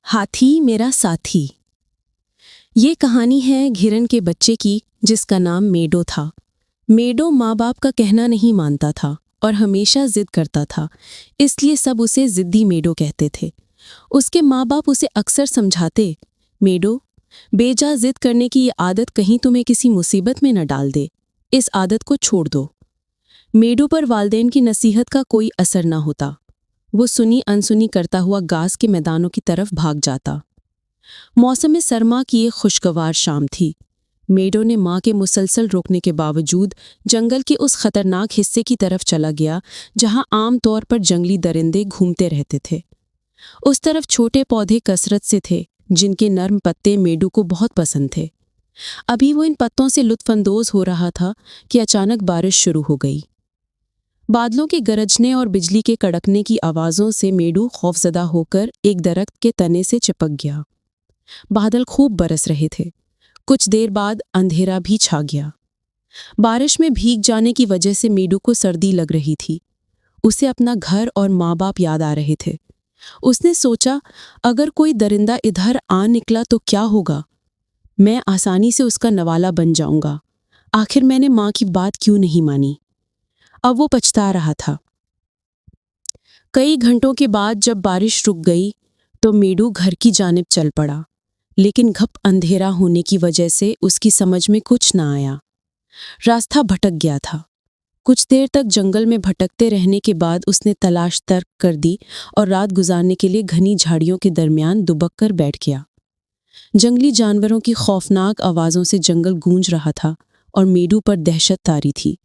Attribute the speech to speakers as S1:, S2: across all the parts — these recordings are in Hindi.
S1: हाथी मेरा साथी। ये कहानी है घिरन के बच्चे की जिसका नाम मेडो था। मेडो माँ बाप का कहना नहीं मानता था और हमेशा जिद करता था, इसलिए सब उसे जिद्दी मेडो कहते थे। उसके माँ बाप उसे अक्सर समझाते, मेडो, बेजा जिद करने की ये आदत कहीं तुम्हें किसी मुसीबत में न डाल दे, इस आदत को छोड़ दो। मेडो पर वालिदैन की नसीहत का कोई असर न होता। वो सुनी अनसुनी करता हुआ घास के मैदानों की तरफ भाग जाता। मौसम सरमा की एक खुशगवार शाम थी। मेडो ने माँ के मुसलसल रोकने के बावजूद जंगल के उस खतरनाक हिस्से की तरफ चला गया जहाँ आम तौर पर जंगली दरिंदे घूमते रहते थे। उस तरफ छोटे पौधे कसरत से थे जिनके नर्म पत्ते मेडो को बहुत पसंद थे। अभी वो इन पत्तों से लुत्फानंदोज हो रहा था कि अचानक बारिश शुरू हो गई। बादलों के गरजने और बिजली के कड़कने की आवाज़ों से मेडू खौफजदा होकर एक दरख्त के तने से चिपक गया। बादल खूब बरस रहे थे। कुछ देर बाद अंधेरा भी छा गया। बारिश में भीग जाने की वजह से मेडू को सर्दी लग रही थी। उसे अपना घर और माँ बाप याद आ रहे थे। उसने सोचा, अगर कोई दरिंदा इधर आ निकला तो क्या होगा? मैं आसानी से उसका नवाला बन जाऊंगा। आखिर मैंने माँ की बात क्यों नहीं मानी? अब वो पछता रहा था। कई घंटों के बाद जब बारिश रुक गई तो मेडू घर की जानिब चल पड़ा, लेकिन घप अंधेरा होने की वजह से उसकी समझ में कुछ ना आया। रास्ता भटक गया था। कुछ देर तक जंगल में भटकते रहने के बाद उसने तलाश तर्क कर दी और रात गुजारने के लिए घनी झाड़ियों के दरमियान दुबक कर बैठ गया। जंगली जानवरों की खौफनाक आवाज़ों से जंगल गूंज रहा था और मेडू पर दहशत तारी थी।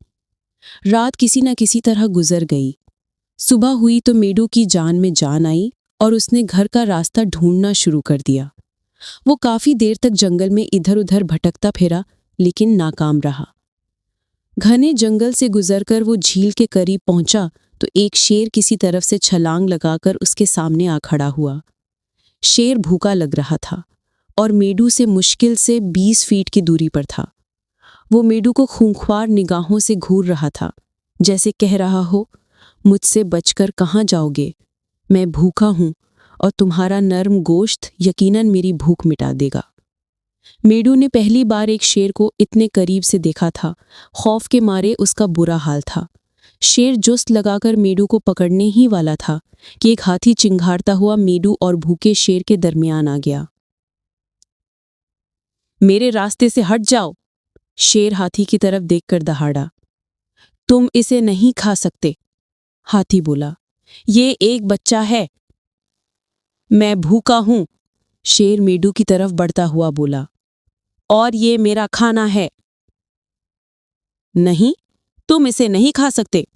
S1: रात किसी न किसी तरह गुजर गई। सुबह हुई तो मेडू की जान में जान आई और उसने घर का रास्ता ढूंढना शुरू कर दिया। वो काफी देर तक जंगल में इधर उधर भटकता फिरा, लेकिन नाकाम रहा। घने जंगल से गुजरकर वो झील के करीब पहुंचा तो एक शेर किसी तरफ से छलांग लगाकर उसके सामने आ खड़ा हुआ। शेर भूखा लग रहा था और मेडू से मुश्किल से 20 फीट की दूरी पर था। वो मेडू को खूंखार निगाहों से घूर रहा था, जैसे कह रहा हो, मुझसे बचकर कहाँ जाओगे? मैं भूखा हूं और तुम्हारा नर्म गोश्त यकीनन मेरी भूख मिटा देगा। मेडू ने पहली बार एक शेर को इतने करीब से देखा था। खौफ के मारे उसका बुरा हाल था। शेर जुस्त लगाकर मेडू को पकड़ने ही वाला था कि एक हाथी चिंघाड़ता हुआ मेडू और भूखे शेर के दरमियान आ गया। मेरे रास्ते से हट जाओ! शेर हाथी की तरफ देखकर दहाड़ा। तुम इसे नहीं खा सकते, हाथी बोला। ये एक बच्चा है। मैं भूखा हूं, शेर मेडू की तरफ बढ़ता हुआ बोला। और ये मेरा खाना है। नहीं, तुम इसे नहीं खा सकते,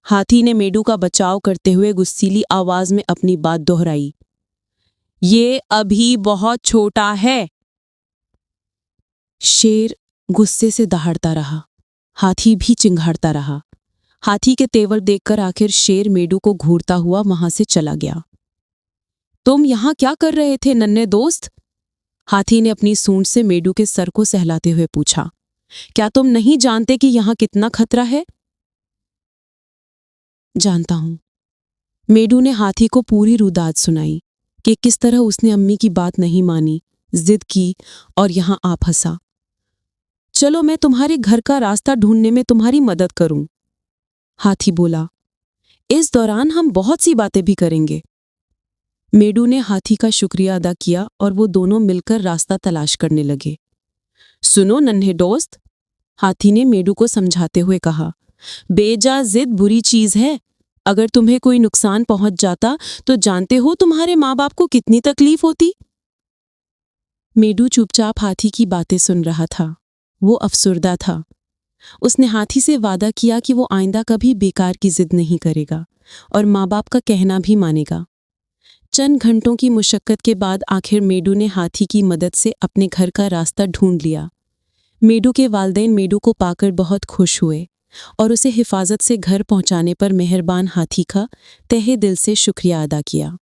S1: हाथी ने मेडू का बचाव करते हुए गुस्सीली आवाज में अपनी बात दोहराई। ये अभी बहुत छोटा है। शेर गुस्से से दहाड़ता रहा। हाथी भी चिंघाड़ता रहा। हाथी के तेवर देखकर आखिर शेर मेडू को घूरता हुआ वहां से चला गया। तुम यहां क्या कर रहे थे नन्हे दोस्त? हाथी ने अपनी सूंड से मेडू के सर को सहलाते हुए पूछा। क्या तुम नहीं जानते कि यहां कितना खतरा है? जानता हूं। मेडू ने हाथी को पूरी रुदाद सुनाई कि किस तरह उसने अम्मी की बात नहीं मानी, जिद की और यहां आ फंसा। चलो मैं तुम्हारे घर का रास्ता ढूंढने में तुम्हारी मदद करूं, हाथी बोला। इस दौरान हम बहुत सी बातें भी करेंगे। मेडू ने हाथी का शुक्रिया अदा किया और वो दोनों मिलकर रास्ता तलाश करने लगे। सुनो नन्हे दोस्त, हाथी ने मेडू को समझाते हुए कहा, बेजा जिद बुरी चीज है। अगर तुम्हें कोई नुकसान पहुंच जाता तो जानते हो तुम्हारे माँ बाप को कितनी तकलीफ होती। मेडू चुपचाप हाथी की बातें सुन रहा था। वो अफसुर्दा था। उसने हाथी से वादा किया कि वो आइंदा कभी बेकार की जिद नहीं करेगा और माँ बाप का कहना भी मानेगा। चंद घंटों की मुशक्कत के बाद आखिर मेडू ने हाथी की मदद से अपने घर का रास्ता ढूंढ लिया। मेडू के वालिदैन मेडू को पाकर बहुत खुश हुए और उसे हिफाजत से घर पहुंचाने पर मेहरबान हाथी का तहे दिल से शुक्रिया अदा किया।